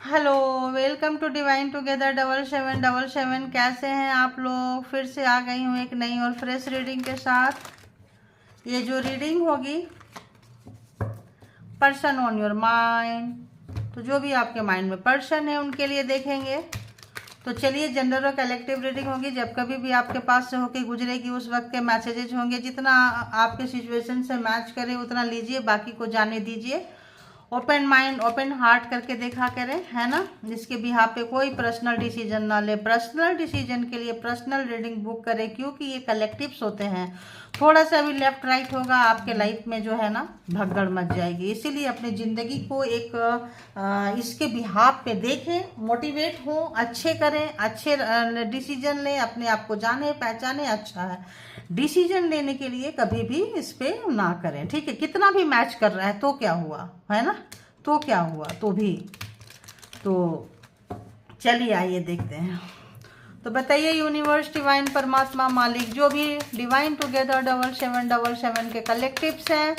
Hello, welcome to divine together 7777। कैसे हैं आप लोग? फिर से आ गई हूँ एक नई और फ्रेश रीडिंग के साथ। ये जो रीडिंग होगी पर्सन ऑन योर माइंड, तो जो भी आपके माइंड में पर्सन है उनके लिए देखेंगे। तो चलिए, जनरल और कलेक्टिव रीडिंग होगी। जब कभी भी आपके पास से होके गुजरेगी उस वक्त के मैसेजेज होंगे, जितना आपके सिचुएशन से मैच करे उतना लीजिए, बाकी को जाने दीजिए। ओपन माइंड ओपन हार्ट करके देखा करें, है ना। जिसके भी यहाँ पे कोई पर्सनल डिसीजन ना ले। पर्सनल डिसीजन के लिए पर्सनल रीडिंग बुक करें, क्योंकि ये कलेक्टिव्स होते हैं। थोड़ा सा भी लेफ्ट राइट होगा आपके लाइफ में जो है ना भगदड़ मच जाएगी। इसीलिए अपनी ज़िंदगी को एक इसके बिहाफ पे देखें, मोटिवेट हों, अच्छे करें, अच्छे डिसीजन लें, अपने आप को जाने पहचाने। अच्छा है, डिसीजन लेने के लिए कभी भी इस पे ना करें, ठीक है। कितना भी मैच कर रहा है तो क्या हुआ, है ना, तो क्या हुआ, तो भी तो चलिए आइए देखते हैं। तो बताइए यूनिवर्स, डिवाइन, परमात्मा, मालिक, जो भी डिवाइन टुगेदर 7777 के कलेक्टिव्स हैं,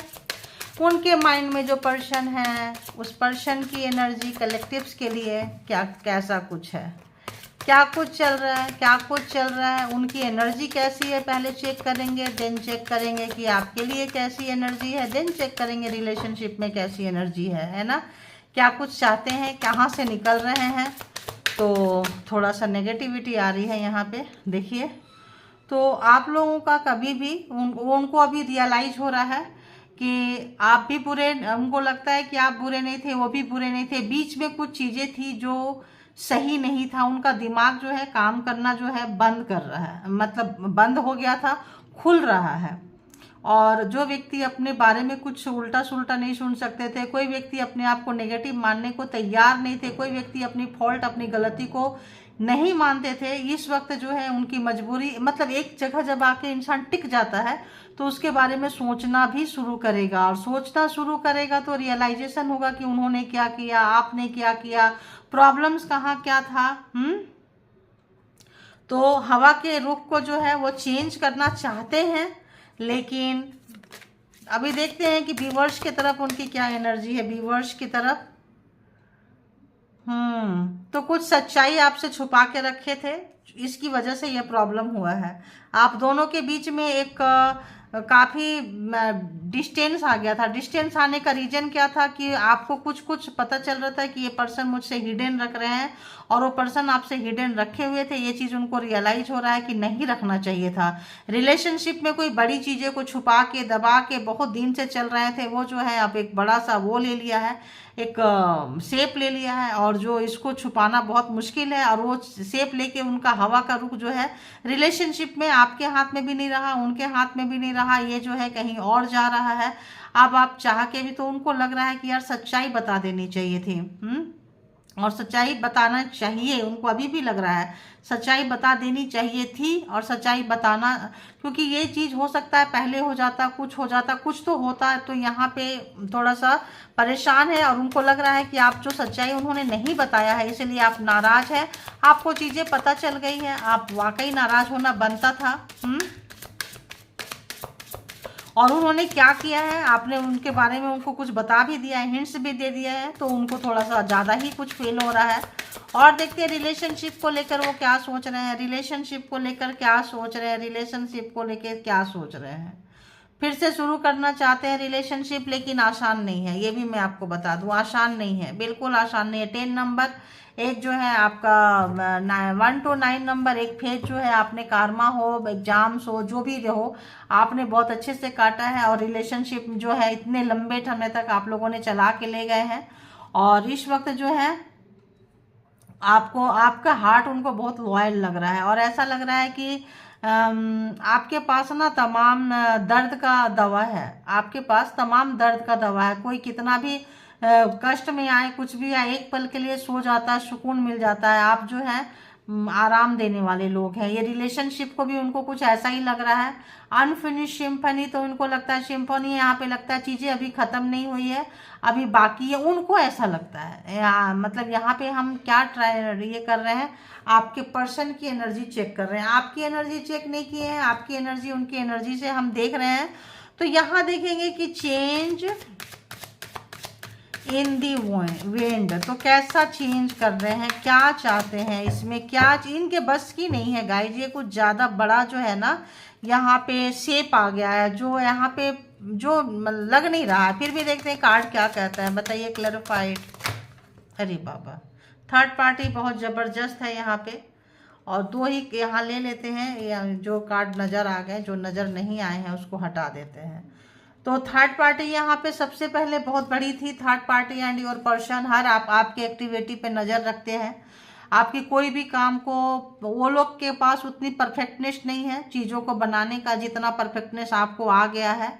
उनके माइंड में जो पर्सन है उस पर्सन की एनर्जी कलेक्टिव्स के लिए क्या कैसा कुछ है, क्या कुछ चल रहा है, क्या कुछ चल रहा है, उनकी एनर्जी कैसी है, पहले चेक करेंगे। देन चेक करेंगे कि आपके लिए कैसी एनर्जी है। देन चेक करेंगे रिलेशनशिप में कैसी एनर्जी है ना। क्या कुछ चाहते हैं, कहाँ से निकल रहे हैं। तो थोड़ा सा नेगेटिविटी आ रही है यहाँ पे, देखिए। तो आप लोगों का कभी भी उनको अभी रियलाइज हो रहा है कि आप भी बुरे, उनको लगता है कि आप बुरे नहीं थे, वो भी बुरे नहीं थे। बीच में कुछ चीज़ें थी जो सही नहीं था। उनका दिमाग जो है काम करना जो है बंद कर रहा है, मतलब बंद हो गया था, खुल रहा है। और जो व्यक्ति अपने बारे में कुछ उल्टा सुल्टा नहीं सुन सकते थे, कोई व्यक्ति अपने आप को नेगेटिव मानने को तैयार नहीं थे, कोई व्यक्ति अपनी फॉल्ट, अपनी गलती को नहीं मानते थे, इस वक्त जो है उनकी मजबूरी, मतलब एक जगह जब आके इंसान टिक जाता है तो उसके बारे में सोचना भी शुरू करेगा। और सोचना शुरू करेगा तो रियलाइजेशन होगा कि उन्होंने क्या किया, आपने क्या किया, प्रॉब्लम्स कहाँ क्या था। तो हवा के रुख को जो है वो चेंज करना चाहते हैं, लेकिन अभी देखते हैं कि व्यूअर्स की तरफ उनकी क्या एनर्जी है। व्यूअर्स की तरफ तो कुछ सच्चाई आपसे छुपा के रखे थे, इसकी वजह से ये प्रॉब्लम हुआ है। आप दोनों के बीच में एक काफ़ी डिस्टेंस आ गया था। डिस्टेंस आने का रीज़न क्या था कि आपको कुछ कुछ पता चल रहा था कि ये पर्सन मुझसे हिडन रख रहे हैं, और वो पर्सन आपसे हिडन रखे हुए थे। ये चीज़ उनको रियलाइज हो रहा है कि नहीं रखना चाहिए था। रिलेशनशिप में कोई बड़ी चीज़ें को छुपा के दबा के बहुत दिन से चल रहे थे, वो जो है अब एक बड़ा सा वो ले लिया है, एक शेप ले लिया है, और जो इसको छुपाना बहुत मुश्किल है। और वो शेप लेके उनका हवा का रुख जो है रिलेशनशिप में आपके हाथ में भी नहीं रहा, उनके हाथ में भी नहीं रहा, ये जो है कहीं और जा रहा है। अब आप चाह के भी तो उनको लग रहा है कि यार सच्चाई बता देनी चाहिए थी। और सच्चाई बताना चाहिए, उनको अभी भी लग रहा है सच्चाई बता देनी चाहिए थी। और सच्चाई बताना, क्योंकि ये चीज़ हो सकता है पहले हो जाता, कुछ हो जाता, कुछ तो होता है। तो यहाँ पे थोड़ा सा परेशान है, और उनको लग रहा है कि आप जो सच्चाई उन्होंने नहीं बताया है, इसलिए आप नाराज़ हैं। आपको चीज़ें पता चल गई हैं, आप वाकई नाराज़ होना बनता था। और उन्होंने क्या किया है, आपने उनके बारे में उनको कुछ बता भी दिया है, हिंट्स भी दे दिया है, तो उनको थोड़ा सा ज़्यादा ही कुछ फील हो रहा है। और देखते हैं रिलेशनशिप को लेकर वो क्या सोच रहे हैं, रिलेशनशिप को लेकर क्या सोच रहे हैं, रिलेशनशिप को लेकर क्या सोच रहे हैं। फिर से शुरू करना चाहते हैं रिलेशनशिप, लेकिन आसान नहीं है, ये भी मैं आपको बता दूं, आसान नहीं है, बिल्कुल आसान नहीं है। 10 नंबर, एक जो है आपका 1 to 9 नंबर, एक फेज जो है आपने कारमा हो, एग्जाम्स हो, जो भी हो, आपने बहुत अच्छे से काटा है। और रिलेशनशिप जो है इतने लंबे समय तक आप लोगों ने चला के ले गए हैं, और इस वक्त जो है आपको, आपका हार्ट उनको बहुत लॉयल लग रहा है। और ऐसा लग रहा है कि आपके पास ना तमाम दर्द का दवा है, आपके पास तमाम दर्द का दवा है। कोई कितना भी कष्ट में आए, कुछ भी आए, एक पल के लिए सो जाता है, सुकून मिल जाता है। आप जो है आराम देने वाले लोग हैं। ये रिलेशनशिप को भी उनको कुछ ऐसा ही लग रहा है। अनफिनिश सिम्फनी, तो उनको लगता है सिम्फनी, यहाँ पे लगता है चीज़ें अभी ख़त्म नहीं हुई है, अभी बाकी है, उनको ऐसा लगता है। मतलब यहाँ पे हम क्या ट्राई ये कर रहे हैं, आपके पर्सन की एनर्जी चेक कर रहे हैं। आपकी एनर्जी चेक नहीं किए हैं, आपकी एनर्जी उनकी एनर्जी से हम देख रहे हैं। तो यहाँ देखेंगे कि चेंज इन दी विंड। तो कैसा चेंज कर रहे हैं, क्या चाहते हैं इसमें, क्या इनके बस की नहीं है गाइज। ये कुछ ज़्यादा बड़ा जो है ना यहाँ पे शेप आ गया है, जो यहाँ पे जो लग नहीं रहा है। फिर भी देखते हैं कार्ड क्या कहता है, बताइए क्लैरिफाइड। अरे बाबा, थर्ड पार्टी बहुत ज़बरदस्त है यहाँ पे। और दो ही यहाँ ले लेते हैं, जो कार्ड नज़र आ गए, जो नज़र नहीं आए हैं उसको हटा देते हैं। तो थर्ड पार्टी यहाँ पे सबसे पहले बहुत बड़ी थी। Third party and your person हर आपकी एक्टिविटी पे नज़र रखते हैं। आपकी कोई भी काम को, वो लोग के पास उतनी परफेक्टनेस नहीं है चीज़ों को बनाने का जितना परफेक्टनेस आपको आ गया है।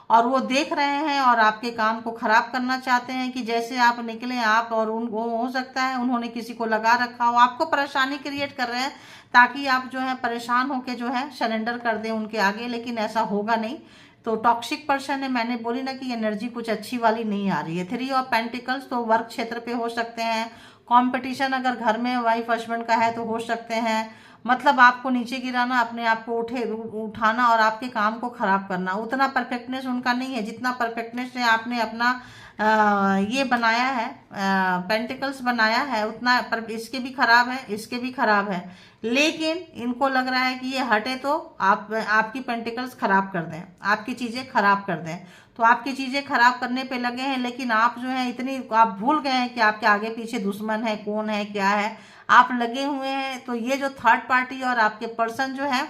और वो देख रहे हैं और आपके काम को ख़राब करना चाहते हैं कि जैसे आप निकले आप, और उनको हो सकता है उन्होंने किसी को लगा रखा हो, आपको परेशानी क्रिएट कर रहे हैं ताकि आप जो है परेशान होके जो है सरेंडर कर दें उनके आगे, लेकिन ऐसा होगा नहीं। तो टॉक्सिक पर्सन है, मैंने बोली ना कि एनर्जी कुछ अच्छी वाली नहीं आ रही है। 3 ऑफ पेंटिकल्स, तो वर्क क्षेत्र पे हो सकते हैं। कंपटीशन अगर घर में वाइफ हस्बैंड का है तो हो सकते हैं। मतलब आपको नीचे गिराना, अपने आप को उठाना और आपके काम को खराब करना। उतना परफेक्टनेस उनका नहीं है जितना परफेक्टनेस है आपने अपना ये बनाया है, पेंटिकल्स बनाया है उतना। पर इसके भी खराब है, इसके भी खराब है, लेकिन इनको लग रहा है कि ये हटे तो आपकी पेंटिकल्स खराब कर दें, आपकी चीज़ें खराब कर दें। तो आपकी चीज़ें खराब करने पे लगे हैं, लेकिन आप जो है इतनी आप भूल गए हैं कि आपके आगे पीछे दुश्मन है, कौन है, क्या है, आप लगे हुए हैं। तो ये जो थर्ड पार्टी और आपके पर्सन जो है,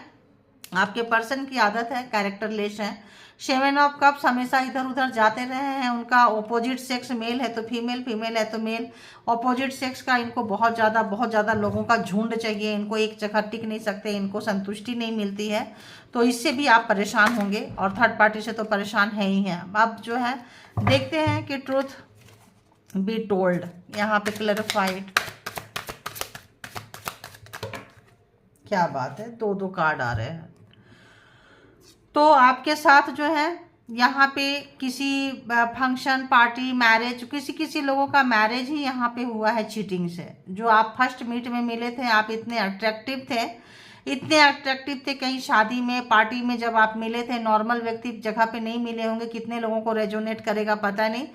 आपके पर्सन की आदत है कैरेक्टरलेस है। 7 ऑफ कप्स हमेशा इधर उधर जाते रहे हैं। उनका ऑपोजिट सेक्स मेल है तो फीमेल, फीमेल है तो मेल। ऑपोजिट सेक्स का इनको बहुत ज़्यादा लोगों का झुंड चाहिए। इनको एक जगह टिक नहीं सकते, इनको संतुष्टि नहीं मिलती है। तो इससे भी आप परेशान होंगे और थर्ड पार्टी से तो परेशान है ही हैं। अब जो है देखते हैं कि ट्रूथ बी टोल्ड, यहाँ पे क्लैरिफाइड क्या बात है। दो कार्ड आ रहे हैं। तो आपके साथ जो है यहाँ पे किसी फंक्शन, पार्टी, मैरिज, किसी लोगों का मैरिज ही यहाँ पे हुआ है चीटिंग से। जो आप फर्स्ट मीट में मिले थे, आप इतने अट्रैक्टिव थे, इतने अट्रैक्टिव थे। कहीं शादी में, पार्टी में जब आप मिले थे, नॉर्मल व्यक्ति जगह पे नहीं मिले होंगे, कितने लोगों को रेजोनेट करेगा पता नहीं।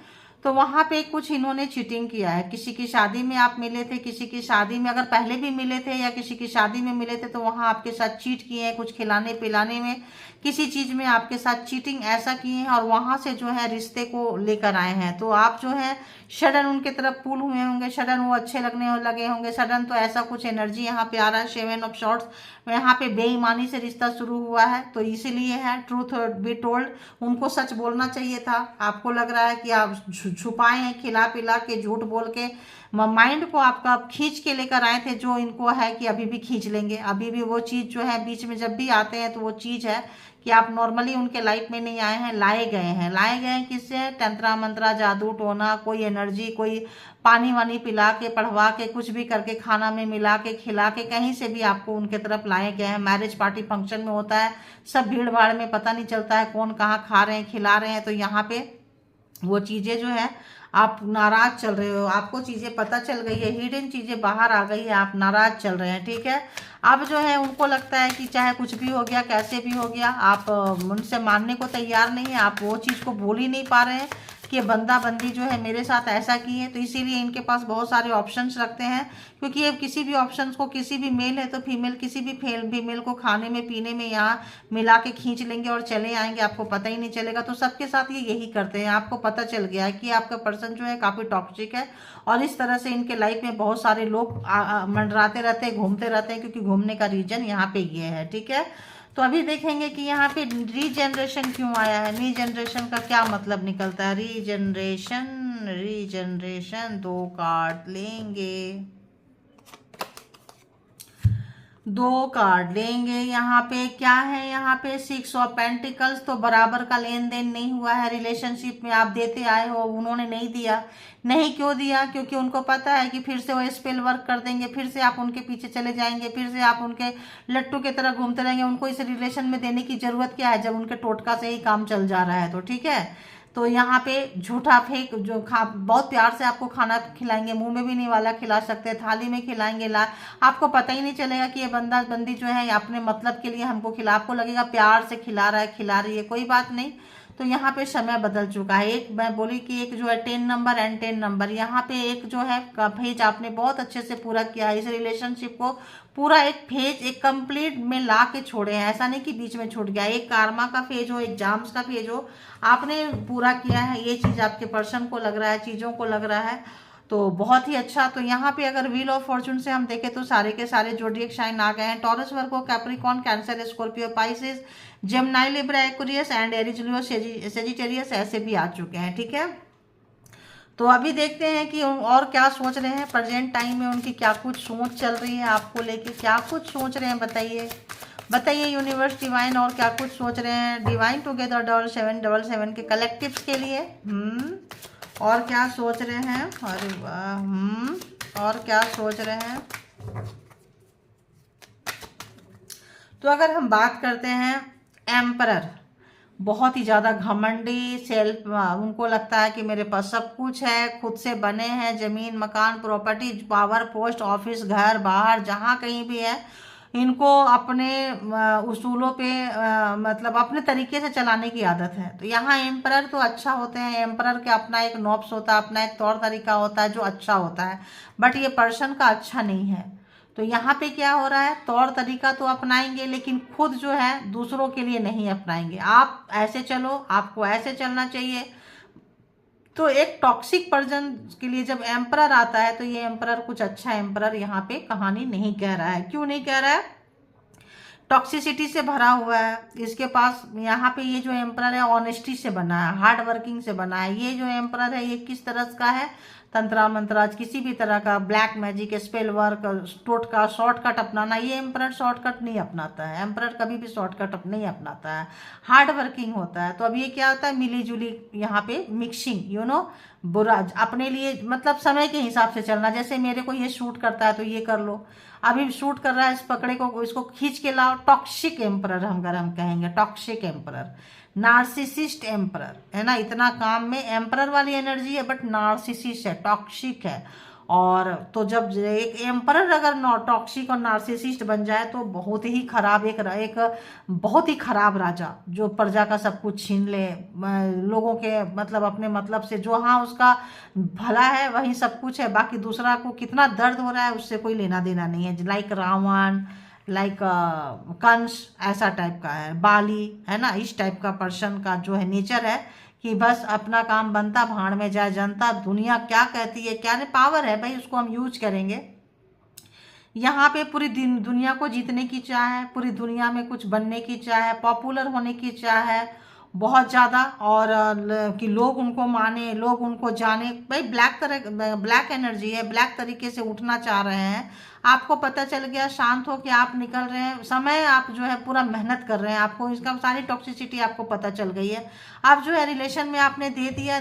तो वहाँ पे कुछ इन्होंने चीटिंग किया है। किसी की शादी में आप मिले थे, किसी की शादी में अगर पहले भी मिले थे या किसी की शादी में मिले थे, तो वहाँ आपके साथ चीट किए हैं, कुछ खिलाने पिलाने में, किसी चीज़ में आपके साथ चीटिंग ऐसा किए हैं, और वहाँ से जो है रिश्ते को लेकर आए हैं। तो आप जो है सडन उनके तरफ पुल हुए होंगे, सडन वो अच्छे लगने लगे होंगे, सडन तो ऐसा कुछ एनर्जी यहाँ पे आ रहा है। 7 ऑफ शॉर्ट्स, यहाँ पे बेईमानी से रिश्ता शुरू हुआ है। तो इसीलिए है ट्रूथ बी टोल्ड, उनको सच बोलना चाहिए था। आपको लग रहा है कि आप छुपाए हैं, खिला पिला के, झूठ बोल के माइंड को आपका खींच के लेकर आए थे, जो इनको है कि अभी भी खींच लेंगे। अभी भी वो चीज़ जो है बीच में जब भी आते हैं तो वो चीज़ है कि आप नॉर्मली उनके लाइफ में नहीं आए हैं, लाए गए हैं। लाए गए हैं किससे? तंत्रा मंत्रा, जादू टोना, कोई एनर्जी, कोई पानी वानी पिला के, पढ़वा के, कुछ भी करके, खाना में मिला के, खिला के, कहीं से भी आपको उनके तरफ लाए गए हैं। मैरिज पार्टी फंक्शन में होता है, सब भीड़ भाड़ में पता नहीं चलता है कौन कहाँ खा रहे हैं, खिला रहे हैं। तो यहाँ पे वो चीज़ें जो है, आप नाराज चल रहे हो, आपको चीज़ें पता चल गई है, हिडन चीज़ें बाहर आ गई है, आप नाराज चल रहे हैं, ठीक है। अब जो है उनको लगता है कि चाहे कुछ भी हो गया, कैसे भी हो गया, आप उनसे मानने को तैयार नहीं है। आप वो चीज़ को बोल ही नहीं पा रहे हैं कि बंदा बंदी जो है मेरे साथ ऐसा की है। तो इसीलिए इनके पास बहुत सारे ऑप्शंस रखते हैं, क्योंकि ये किसी भी ऑप्शंस को, किसी भी मेल है तो फीमेल, किसी भी फीमेल को खाने में पीने में यहाँ मिला के खींच लेंगे और चले आएंगे, आपको पता ही नहीं चलेगा। तो सबके साथ ये यही करते हैं। आपको पता चल गया है कि आपका पर्सन जो है काफ़ी टॉक्सिक है, और इस तरह से इनके लाइफ में बहुत सारे लोग मंडराते रहते हैं, घूमते रहते हैं, क्योंकि घूमने का रीजन यहाँ पे ये है, ठीक है। तो अभी देखेंगे कि यहाँ पे रीजनरेशन क्यों आया है, रीजनरेशन का क्या मतलब निकलता है। रीजनरेशन, रीजनरेशन, 2 कार्ड लेंगे, 2 कार्ड लेंगे। यहाँ पे क्या है, यहाँ पे 6 ऑफ पेंटिकल्स। तो बराबर का लेन देन नहीं हुआ है रिलेशनशिप में, आप देते आए हो, उन्होंने नहीं दिया। नहीं क्यों दिया? क्योंकि उनको पता है कि फिर से वो स्पेल वर्क कर देंगे, फिर से आप उनके पीछे चले जाएंगे, फिर से आप उनके लट्टू की तरह घूमते रहेंगे। उनको इस रिलेशन में देने की जरूरत क्या है जब उनके टोटका से ही काम चल जा रहा है। तो ठीक है, तो यहाँ पे झूठा फेक जो बहुत प्यार से आपको खाना खिलाएंगे, मुंह में भी नहीं वाला खिला सकते, थाली में खिलाएंगे, आपको पता ही नहीं चलेगा कि ये बंदा बंदी जो है अपने मतलब के लिए हमको खिला, आपको लगेगा प्यार से खिला रहा है, खिला रही है, कोई बात नहीं। तो तो यहाँ पे समय बदल चुका है। एक मैं बोली कि एक जो है 10 नंबर एंड 10 नंबर, यहाँ पे एक जो है फेज आपने बहुत अच्छे से पूरा किया है। इस रिलेशनशिप को पूरा एक फेज एक कंप्लीट में ला के छोड़े हैं, ऐसा नहीं कि बीच में छूट गया। एक कार्मा का फेज हो, एग्जाम्स का फेज हो, आपने पूरा किया है। ये चीज़ आपके पर्सन को लग रहा है, चीज़ों को लग रहा है, तो बहुत ही अच्छा। तो यहाँ पे अगर व्हील ऑफ फॉर्चून से हम देखें तो सारे के सारे जोडिएक साइन आ गए हैं। Taurus, Virgo, Capricorn, cancer, Scorpio, Pisces, Gemini, Libra, Aquarius and Aries, Leo, Sagittarius ऐसे भी आ चुके हैं। ठीक है, तो अभी देखते हैं कि और क्या सोच रहे हैं प्रेजेंट टाइम में, उनकी क्या कुछ सोच चल रही है आपको लेके, क्या कुछ सोच रहे हैं बताइए, बताइए यूनिवर्स, डिवाइन, और क्या कुछ सोच रहे हैं डिवाइन टुगेदर 7777 के कलेक्टिव्स के लिए। और क्या सोच रहे हैं, अरे वाह, और क्या सोच रहे हैं। तो अगर हम बात करते हैं एम्परर, बहुत ही ज़्यादा घमंडी, सेल्फ, उनको लगता है कि मेरे पास सब कुछ है, खुद से बने हैं, ज़मीन, मकान, प्रॉपर्टी, पावर, पोस्ट, ऑफिस, घर, बाहर, जहाँ कहीं भी है, इनको अपने उसूलों पे मतलब अपने तरीके से चलाने की आदत है। तो यहाँ एम्परर तो अच्छा होते हैं, एम्परर के अपना एक नॉब्स होता है, अपना एक तौर तरीका होता है जो अच्छा होता है, बट ये पर्सन का अच्छा नहीं है। तो यहाँ पे क्या हो रहा है, तौर तरीका तो अपनाएंगे लेकिन खुद जो है दूसरों के लिए नहीं अपनाएंगे। आप ऐसे चलो, आपको ऐसे चलना चाहिए। तो एक टॉक्सिक पर्सन के लिए जब एम्परर आता है तो ये एम्परर कुछ अच्छा एम्परर यहाँ पे कहानी नहीं कह रहा है। क्यों नहीं कह रहा है, टॉक्सिसिटी से भरा हुआ है इसके पास। यहाँ पे ये जो एम्परर है ऑनेस्टी से बना है, हार्ड वर्किंग से बना है। ये जो एम्परर है ये किस तरह का है, तंत्रा मंत्राज, किसी भी तरह का ब्लैक मैजिक, स्पेल वर्क, टोटका, शॉर्टकट अपनाना, ये एम्परर शॉर्टकट नहीं अपनाता है। एम्परर कभी भी शॉर्टकट नहीं अपनाता है, हार्ड वर्किंग होता है। तो अब ये क्या होता है, मिली जुली यहाँ पे मिक्सिंग, बुरा अपने लिए, मतलब समय के हिसाब से चलना। जैसे मेरे को ये शूट करता है तो ये कर लो, अभी शूट कर रहा है, इस पकड़े को, इसको खींच के लाओ। टॉक्सिक एम्परर हम अगर हम कहेंगे, टॉक्सिक एम्परर, नार्सिसिस्ट एम्परर है ना, इतना काम में एम्परर वाली एनर्जी है बट नार्सिसिस्ट है, टॉक्सिक है। और तो जब एक एम्परर अगर टॉक्सिक और नार्सिसिस्ट बन जाए तो बहुत ही खराब, एक बहुत ही खराब राजा जो प्रजा का सब कुछ छीन ले, लोगों के मतलब अपने मतलब से, जो हाँ उसका भला है वही सब कुछ है, बाकी दूसरा को कितना दर्द हो रहा है उससे कोई लेना देना नहीं है। लाइक रावण, लाइक कंस, ऐसा टाइप का है, बाली है ना, इस टाइप का पर्सन का जो है नेचर है कि बस अपना काम बनता, भाड़ में जाए जनता, दुनिया क्या कहती है क्या नहीं, पावर है भाई उसको हम यूज करेंगे। यहाँ पे पूरी दुनिया को जीतने की चाह है, पूरी दुनिया में कुछ बनने की चाह है, पॉपुलर होने की चाह है बहुत ज़्यादा, और कि लोग उनको माने, लोग उनको जाने। भाई ब्लैक एनर्जी है, ब्लैक तरीके से उठना चाह रहे हैं। आपको पता चल गया, शांत हो कि आप निकल रहे हैं, समय आप जो है पूरा मेहनत कर रहे हैं, आपको इसका सारी टॉक्सिसिटी आपको पता चल गई है। आप जो है रिलेशन में आपने दे दिया,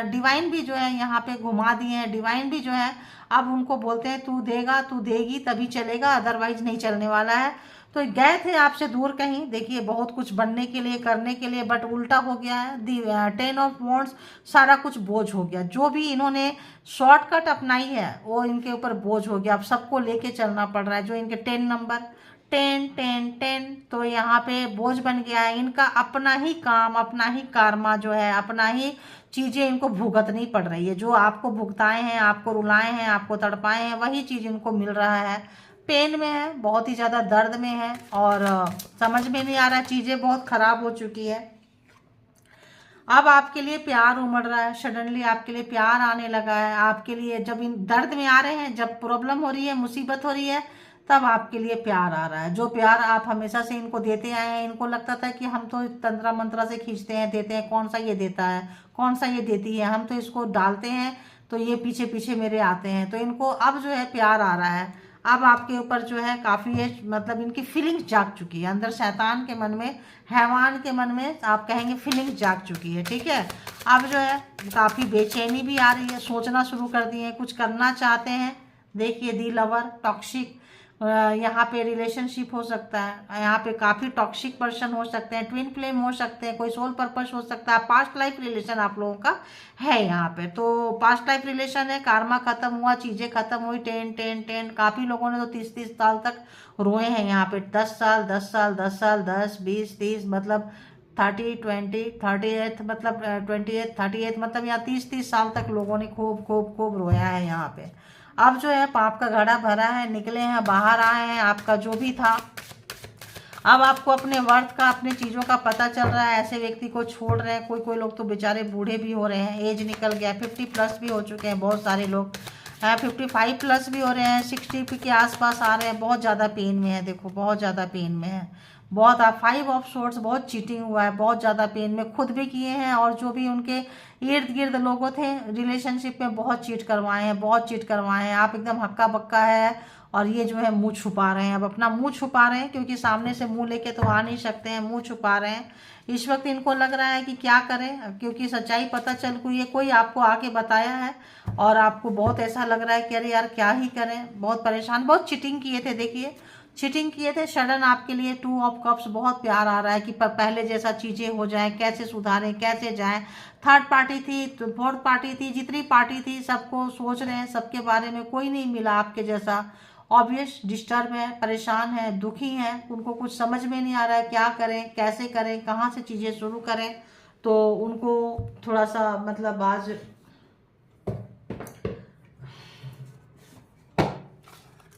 डिवाइन भी जो है यहाँ पे घुमा दिए हैं, डिवाइन भी जो है अब उनको बोलते हैं तू देगा, तू देगी तभी चलेगा, अदरवाइज नहीं चलने वाला है। तो गए थे आपसे दूर कहीं, देखिए बहुत कुछ बनने के लिए, करने के लिए, बट उल्टा हो गया है। 10 ऑफ वॉन्ड्स, सारा कुछ बोझ हो गया। जो भी इन्होंने शॉर्टकट अपनाई है वो इनके ऊपर बोझ हो गया, अब सबको लेके चलना पड़ रहा है। जो इनके 10 नंबर, 10 तो यहाँ पे बोझ बन गया है इनका। अपना ही काम, अपना ही कारमा जो है, अपना ही चीज़ें इनको भुगतनी पड़ रही है। जो आपको भुगताए हैं, आपको रुलाए हैं, आपको तड़पाए हैं, वही चीज़ इनको मिल रहा है। पेन में है, बहुत ही ज़्यादा दर्द में है, और समझ में नहीं आ रहा, चीज़ें बहुत ख़राब हो चुकी है। अब आपके लिए प्यार उमड़ रहा है, सडनली आपके लिए प्यार आने लगा है आपके लिए। जब इन दर्द में आ रहे हैं, जब प्रॉब्लम हो रही है, मुसीबत हो रही है, तब आपके लिए प्यार आ रहा है। जो प्यार आप हमेशा से इनको देते आए हैं, इनको लगता था कि हम तो तंत्रा मंत्रा से खींचते हैं, देते हैं, कौन सा ये देता है, कौन सा ये देती है, हम तो इसको डालते हैं तो ये पीछे पीछे मेरे आते हैं। तो इनको अब जो है प्यार आ रहा है। अब आपके ऊपर जो है काफ़ी है, मतलब इनकी फीलिंग्स जाग चुकी है अंदर, शैतान के मन में, हैवान के मन में आप कहेंगे फीलिंग्स जाग चुकी है। ठीक है, अब जो है काफ़ी बेचैनी भी आ रही है, सोचना शुरू कर दिए हैं, कुछ करना चाहते हैं। देखिए दी लवर, टॉक्सिक, यहाँ पे रिलेशनशिप हो सकता है, यहाँ पे काफ़ी टॉक्सिक पर्सन हो सकते हैं, ट्विन फ्लेम हो सकते हैं, कोई सोल पर्पस हो सकता है, पास्ट लाइफ रिलेशन आप लोगों का है यहाँ पे। तो पास्ट लाइफ रिलेशन है, कार्मा खत्म हुआ, चीज़ें खत्म हुई, 10 काफ़ी लोगों ने तो 30 साल तक रोए हैं यहाँ पे, 10 साल 10 साल 10 साल 10 20 30, मतलब 30, 20, 38 मतलब 28, 38 मतलब यहाँ 30 साल तक लोगों ने खूब खूब खूब रोया है यहाँ पे। अब जो है पाप का घड़ा भरा है, निकले हैं, बाहर आए हैं, आपका जो भी था अब आपको अपने वर्थ का, अपने चीज़ों का पता चल रहा है। ऐसे व्यक्ति को छोड़ रहे हैं। कोई कोई लोग तो बेचारे बूढ़े भी हो रहे हैं, एज निकल गया, 50+ भी हो चुके हैं बहुत सारे लोग, 55+ भी हो रहे हैं, 60 के आसपास आ रहे हैं, बहुत ज़्यादा पेन में है। देखो बहुत ज़्यादा पेन में है, बहुत। आप 5 ऑफ सोर्ड्स, बहुत चीटिंग हुआ है, बहुत ज़्यादा पेन में खुद भी किए हैं और जो भी उनके इर्द गिर्द लोगों थे रिलेशनशिप में बहुत चीट करवाए हैं, बहुत चीट करवाए हैं। आप एकदम हक्का बक्का है और ये जो है मुंह छुपा रहे हैं। अब अपना मुंह छुपा रहे हैं क्योंकि सामने से मुंह लेके तो आ नहीं सकते हैं, मुंह छुपा रहे हैं। इस वक्त इनको लग रहा है कि क्या करें, क्योंकि सच्चाई पता चल गई है, कोई आपको आके बताया है और आपको बहुत ऐसा लग रहा है कि अरे यार क्या ही करें, बहुत परेशान, बहुत चीटिंग किए थे। देखिए चीटिंग किए थे, सडन आपके लिए 2 ऑफ कप्स, बहुत प्यार आ रहा है कि पहले जैसा चीज़ें हो जाएं, कैसे सुधारें, कैसे जाएं। थर्ड पार्टी थी, फोर्थ पार्टी थी, जितनी पार्टी थी सबको सोच रहे हैं, सबके बारे में कोई नहीं मिला आपके जैसा। ऑब्वियस डिस्टर्ब है, परेशान है, दुखी है, उनको कुछ समझ में नहीं आ रहा है क्या करें, कैसे करें, कहाँ से चीज़ें शुरू करें। तो उनको थोड़ा सा मतलब आज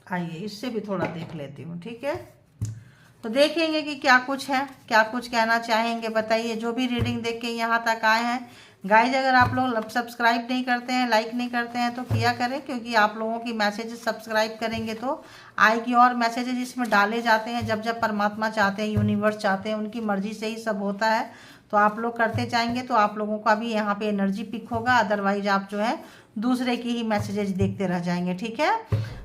आइए इससे भी थोड़ा देख लेती हूँ, ठीक है। तो देखेंगे कि क्या कुछ है, क्या कुछ कहना चाहेंगे, बताइए। जो भी रीडिंग देख के यहाँ तक आए हैं गाइज, अगर आप लोग सब्सक्राइब नहीं करते हैं, लाइक नहीं करते हैं तो किया करें, क्योंकि आप लोगों की मैसेजेस सब्सक्राइब करेंगे तो आएगी। और मैसेजेस इसमें डाले जाते हैं जब जब परमात्मा चाहते हैं, यूनिवर्स चाहते हैं, उनकी मर्जी से ही सब होता है। तो आप लोग करते जाएंगे तो आप लोगों का भी यहाँ पे एनर्जी पिक होगा, अदरवाइज आप जो है दूसरे की ही मैसेजेस देखते रह जाएंगे, ठीक है।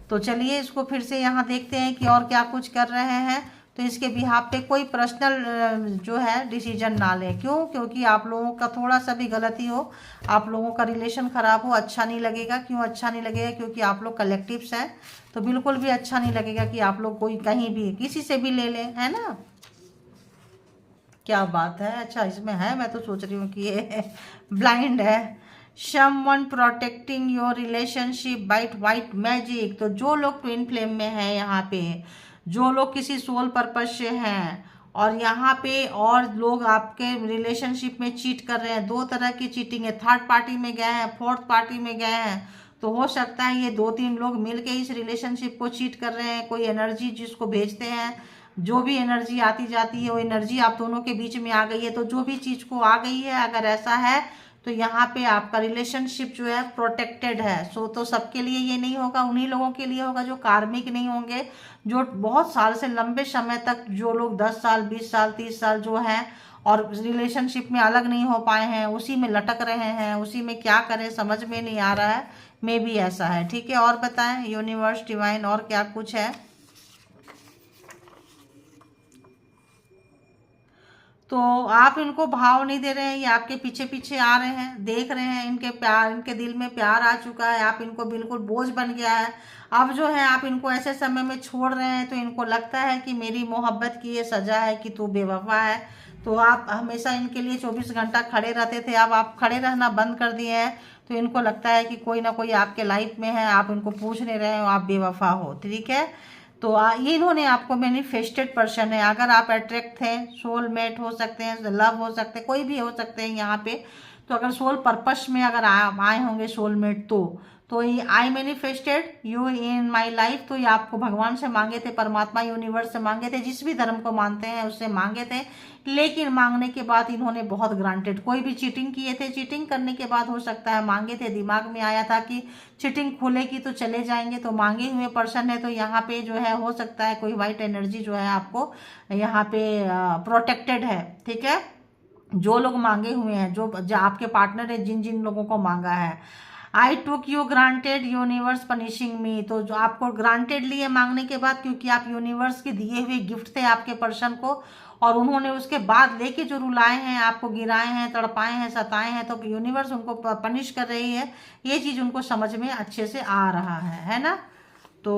तो चलिए इसको फिर से यहाँ देखते हैं कि और क्या कुछ कर रहे हैं। तो इसके बिहाफ पे कोई पर्सनल जो है डिसीजन ना लें। क्यों? क्योंकि आप लोगों का थोड़ा सा भी गलती हो, आप लोगों का रिलेशन ख़राब हो, अच्छा नहीं लगेगा। क्यों अच्छा नहीं लगेगा? क्योंकि आप लोग कलेक्टिव्स हैं, तो बिल्कुल भी अच्छा नहीं लगेगा कि आप लोग कोई कहीं भी किसी से भी ले लें, है ना। क्या बात है, अच्छा इसमें है, मैं तो सोच रही हूँ कि ये ब्लाइंड है। Someone protecting your relationship bite white magic. तो जो लोग ट्विन फ्लेम में हैं यहाँ पे, जो लोग किसी सोल पर्पज से हैं और यहाँ पे और लोग आपके रिलेशनशिप में चीट कर रहे हैं, 2 तरह की चीटिंग है। थर्ड पार्टी में गए हैं, फोर्थ पार्टी में गए हैं, तो हो सकता है ये 2-3 लोग मिलके इस रिलेशनशिप को चीट कर रहे हैं। कोई एनर्जी जिसको भेजते हैं, जो भी एनर्जी आती जाती है वो एनर्जी आप दोनों के बीच में आ गई है। तो जो भी चीज़ को आ गई है, अगर ऐसा है तो यहाँ पे आपका रिलेशनशिप जो है प्रोटेक्टेड है। सो तो सबके लिए ये नहीं होगा, उन्हीं लोगों के लिए होगा जो कार्मिक नहीं होंगे, जो बहुत साल से लंबे समय तक, जो लोग 10 साल 20 साल 30 साल जो हैं और रिलेशनशिप में अलग नहीं हो पाए हैं, उसी में लटक रहे हैं, उसी में क्या करें समझ में नहीं आ रहा है। मे भी ऐसा है, ठीक है। और बताएं यूनिवर्स, डिवाइन, और क्या कुछ है। तो आप इनको भाव नहीं दे रहे हैं, ये आपके पीछे पीछे आ रहे हैं, देख रहे हैं, इनके प्यार, इनके दिल में प्यार आ चुका है, आप इनको बिल्कुल बोझ बन गया है। अब जो है आप इनको ऐसे समय में छोड़ रहे हैं तो इनको लगता है कि मेरी मोहब्बत की ये सजा है कि तू बेवफा है। तो आप हमेशा इनके लिए 24 घंटा खड़े रहते थे, अब आप खड़े रहना बंद कर दिए हैं। तो इनको लगता है कि कोई ना कोई आपके लाइफ में है, आप इनको पूछ नहीं रहे हो, आप बेवफा हो, ठीक है। तो ये इन्होंने आपको मैनिफेस्टेड पर्सन है। अगर आप अट्रैक्ट थे, सोलमेट हो सकते हैं, लव हो सकते हैं, कोई भी हो सकते हैं यहाँ पे। तो अगर सोल पर्पस में अगर आप आए होंगे सोलमेट, तो ये आई manifested you in my life. तो ये आपको भगवान से मांगे थे, परमात्मा यूनिवर्स से मांगे थे, जिस भी धर्म को मानते हैं उससे मांगे थे। लेकिन मांगने के बाद इन्होंने बहुत ग्रांटेड, कोई भी चीटिंग किए थे, चीटिंग करने के बाद हो सकता है मांगे थे, दिमाग में आया था कि चीटिंग खुलेगी तो चले जाएंगे, तो मांगे हुए पर्सन है। तो यहाँ पे जो है हो सकता है कोई वाइट एनर्जी जो है आपको यहाँ पे प्रोटेक्टेड है, ठीक है। जो लोग मांगे हुए हैं, जो आपके पार्टनर है, जिन जिन लोगों को मांगा है। I took you granted universe punishing me. तो जो आपको ग्रांटेड लिए मांगने के बाद, क्योंकि आप यूनिवर्स के दिए हुए गिफ्ट थे आपके पर्सन को, और उन्होंने उसके बाद लेके जो रुलाए हैं, आपको गिराए हैं, तड़पाए हैं, सताए हैं, तो यूनिवर्स उनको पनिश कर रही है। ये चीज़ उनको समझ में अच्छे से आ रहा है ना। तो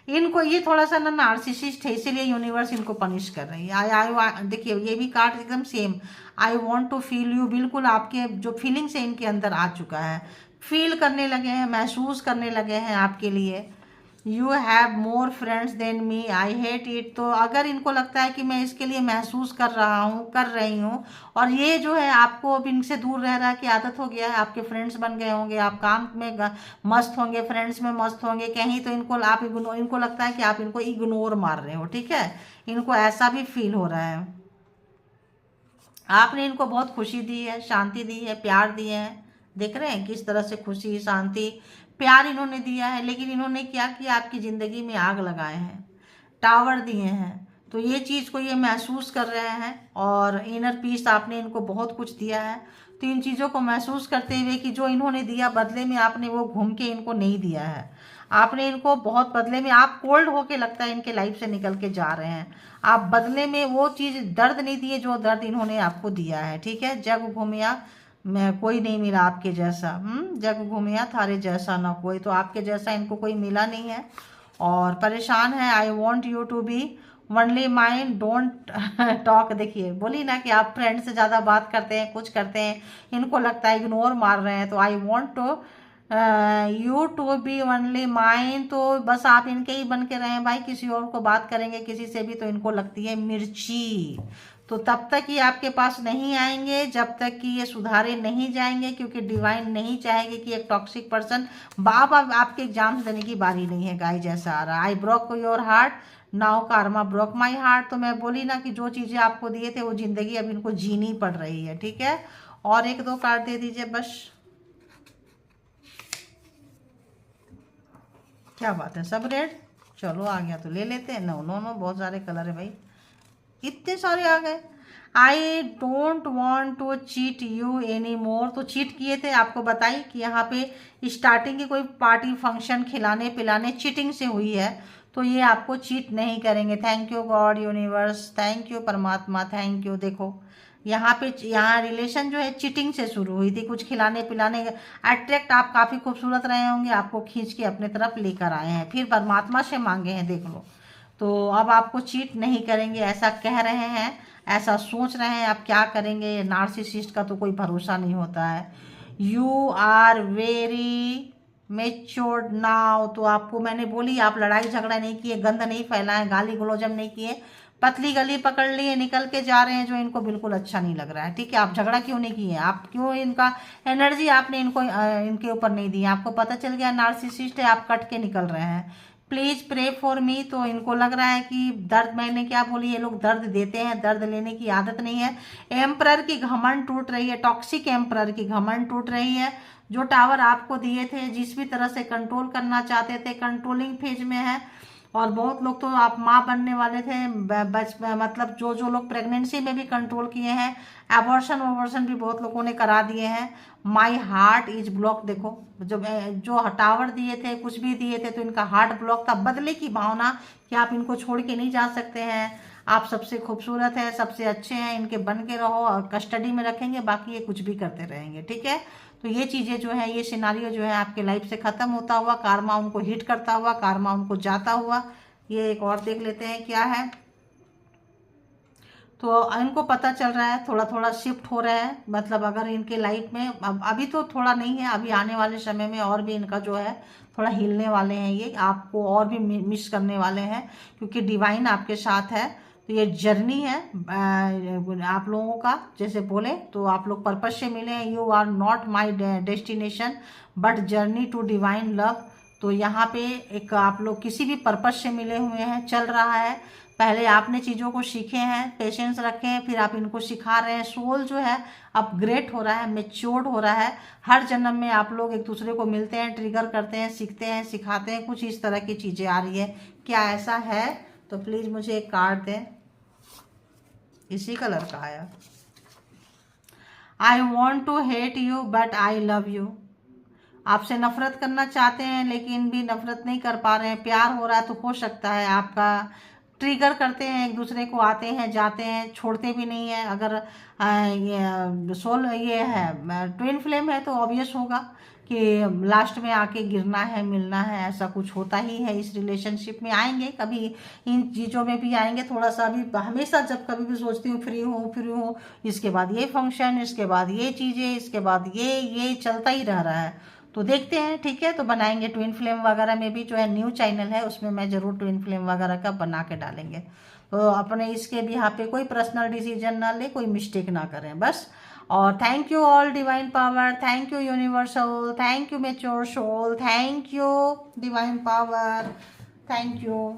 इनको ये थोड़ा सा ना नार्सिसिस्ट है, इसीलिए यूनिवर्स इनको पनिश कर रही है। आई देखिए ये भी कार्ड एकदम same, I want to feel you. बिल्कुल आपके जो फीलिंग्स है इनके अंदर आ चुका है, फील करने लगे हैं, महसूस करने लगे हैं आपके लिए। You have more friends than me, I hate it. तो अगर इनको लगता है कि मैं इसके लिए महसूस कर रहा हूँ, कर रही हूँ, और ये जो है आपको अब इनसे दूर रह रहा की आदत हो गया है, आपके फ्रेंड्स बन गए होंगे, आप काम में मस्त होंगे, फ्रेंड्स में मस्त होंगे कहीं, तो इनको लगता है कि आप इनको इग्नोर मार रहे हो, ठीक है, इनको ऐसा भी फील हो रहा है। आपने इनको बहुत खुशी दी है, शांति दी है, प्यार दिए हैं, देख रहे हैं किस तरह से खुशी, शांति, प्यार इन्होंने दिया है, लेकिन इन्होंने क्या किया, आपकी ज़िंदगी में आग लगाए हैं, टावर दिए हैं। तो ये चीज़ को ये महसूस कर रहे हैं, और इनर पीस आपने इनको बहुत कुछ दिया है। तो इन चीज़ों को महसूस करते हुए कि जो इन्होंने दिया बदले में आपने वो घूम के इनको नहीं दिया है, आपने इनको बहुत बदले में, आप कोल्ड होके लगता है इनके लाइफ से निकल के जा रहे हैं, आप बदले में वो चीज़ दर्द नहीं दिए जो दर्द इन्होंने आपको दिया है, ठीक है। जग घूमिया मैं कोई नहीं मिला आपके जैसा, जग घूमिया थारे जैसा ना कोई, तो आपके जैसा इनको कोई मिला नहीं है और परेशान है। I want you to be only mine, don't talk. देखिए बोली ना कि आप फ्रेंड से ज़्यादा बात करते हैं, कुछ करते हैं, इनको लगता है इग्नोर मार रहे हैं। तो I want to you to be only mine, तो बस आप इनके ही बन के रहें भाई, किसी और को बात करेंगे किसी से भी तो इनको लगती है मिर्ची। तो तब तक ये आपके पास नहीं आएंगे जब तक कि ये सुधारे नहीं जाएंगे, क्योंकि डिवाइन नहीं चाहेगी कि एक टॉक्सिक पर्सन बाप आपके एग्जाम्स देने की बारी नहीं है। गाय जैसा आ रहा, I broke your heart now Karma broke my heart. तो मैं बोली ना कि जो चीज़ें आपको दिए थे वो जिंदगी अब इनको जीनी पड़ रही है, ठीक है। और एक दो कार्ड दे दीजिए बस। क्या बात है, सब रेड, चलो आ गया तो ले लेते हैं। नो नो नो, बहुत सारे कलर है भाई, इतने सारे आ गए। I don't want to cheat you any more. तो चीट किए थे, आपको बताई कि यहाँ पे स्टार्टिंग की कोई पार्टी फंक्शन खिलाने पिलाने चीटिंग से हुई है, तो ये आपको चीट नहीं करेंगे। Thank you God universe, thank you परमात्मा, थैंक यू। देखो यहाँ रिलेशन जो है चीटिंग से शुरू हुई थी, कुछ खिलाने पिलाने, अट्रैक्ट आप काफ़ी खूबसूरत रहे होंगे, आपको खींच के अपने तरफ लेकर आए हैं, फिर परमात्मा से मांगे हैं, देख लो। तो अब आपको चीट नहीं करेंगे ऐसा कह रहे हैं, ऐसा सोच रहे हैं। आप क्या करेंगे, नार्सिसिस्ट का तो कोई भरोसा नहीं होता है। You are very matured now. तो आपको मैंने बोली, आप लड़ाई झगड़ा नहीं किए, गंद नहीं फैलाए, गाली गलौजम नहीं किए, पतली गली पकड़ लिए निकल के जा रहे हैं, जो इनको बिल्कुल अच्छा नहीं लग रहा है, ठीक है। आप झगड़ा क्यों नहीं किए, आप क्यों इनका एनर्जी आपने इनके ऊपर नहीं दी, आपको पता चल गया नार्सिसिस्ट है, आप कट के निकल रहे हैं। Please pray for me. तो इनको लग रहा है कि दर्द, मैंने क्या बोली, ये लोग दर्द देते हैं, दर्द लेने की आदत नहीं है। एम्परर की घमंड टूट रही है, टॉक्सिक एम्परर की घमंड टूट रही है। जो टावर आपको दिए थे, जिस भी तरह से कंट्रोल करना चाहते थे, कंट्रोलिंग फेज में है। और बहुत लोग तो आप माँ बनने वाले थे, मतलब जो लोग प्रेगनेंसी में भी कंट्रोल किए हैं, एबॉर्शन भी बहुत लोगों ने करा दिए हैं। My heart is block. देखो जो टावर दिए थे, कुछ भी दिए थे, तो इनका हार्ट ब्लॉक था, बदले की भावना कि आप इनको छोड़ के नहीं जा सकते हैं, आप सबसे खूबसूरत है, सबसे अच्छे हैं, इनके बन के रहो, और कस्टडी में रखेंगे, बाकी ये कुछ भी करते रहेंगे, ठीक है। तो ये चीज़ें जो है, ये सिनारियो जो है आपके लाइफ से ख़त्म होता हुआ, कार्मा उनको हिट करता हुआ, कार्मा उनको जाता हुआ। ये एक और देख लेते हैं क्या है। तो इनको पता चल रहा है, थोड़ा थोड़ा शिफ्ट हो रहा है, मतलब अगर इनके लाइफ में अभी तो थोड़ा नहीं है, अभी आने वाले समय में और भी इनका जो है थोड़ा हिलने वाले हैं, ये आपको और भी मिस करने वाले हैं, क्योंकि डिवाइन आपके साथ है। तो ये जर्नी है आप लोगों का, जैसे बोले तो आप लोग पर्पज से मिले हैं। You are not my destination but journey to divine love. तो यहाँ पे एक आप लोग किसी भी पर्पज से मिले हुए हैं, चल रहा है। पहले आपने चीज़ों को सीखे हैं, पेशेंस रखे हैं, फिर आप इनको सिखा रहे हैं। सोल जो है अपग्रेड हो रहा है, मेच्योर्ड हो रहा है। हर जन्म में आप लोग एक दूसरे को मिलते हैं, ट्रिगर करते हैं, सीखते हैं, सिखाते हैं, कुछ इस तरह की चीज़ें आ रही है। क्या ऐसा है? तो प्लीज़ मुझे एक कार्ड दें, इसी कलर का आया। I want to hate you but I love you. आपसे नफरत करना चाहते हैं लेकिन भी नफरत नहीं कर पा रहे हैं, प्यार हो रहा है। तो हो सकता है आपका ट्रिगर करते हैं, एक दूसरे को आते हैं जाते हैं, छोड़ते भी नहीं है। अगर ये सोल ये है ट्विन फ्लेम है, तो ऑब्वियस होगा कि लास्ट में आके गिरना है, मिलना है, ऐसा कुछ होता ही है। इस रिलेशनशिप में आएंगे, कभी इन चीज़ों में भी आएंगे। थोड़ा सा भी हमेशा जब कभी भी सोचती हूँ फ्री हूँ, इसके बाद ये फंक्शन, इसके बाद ये चीज़ें, इसके बाद ये चलता ही रह रहा है। तो देखते हैं, ठीक है। तो बनाएंगे ट्विन फ्लेम वगैरह में भी, जो है न्यू चैनल है उसमें मैं ज़रूर ट्विन फ्लेम वगैरह का बना के डालेंगे। तो अपने इसके भी यहाँ पे कोई पर्सनल डिसीजन ना ले, कोई मिस्टेक ना करें बस। और thank you all divine power, thank you universal, thank you mature soul, thank you divine power, thank you.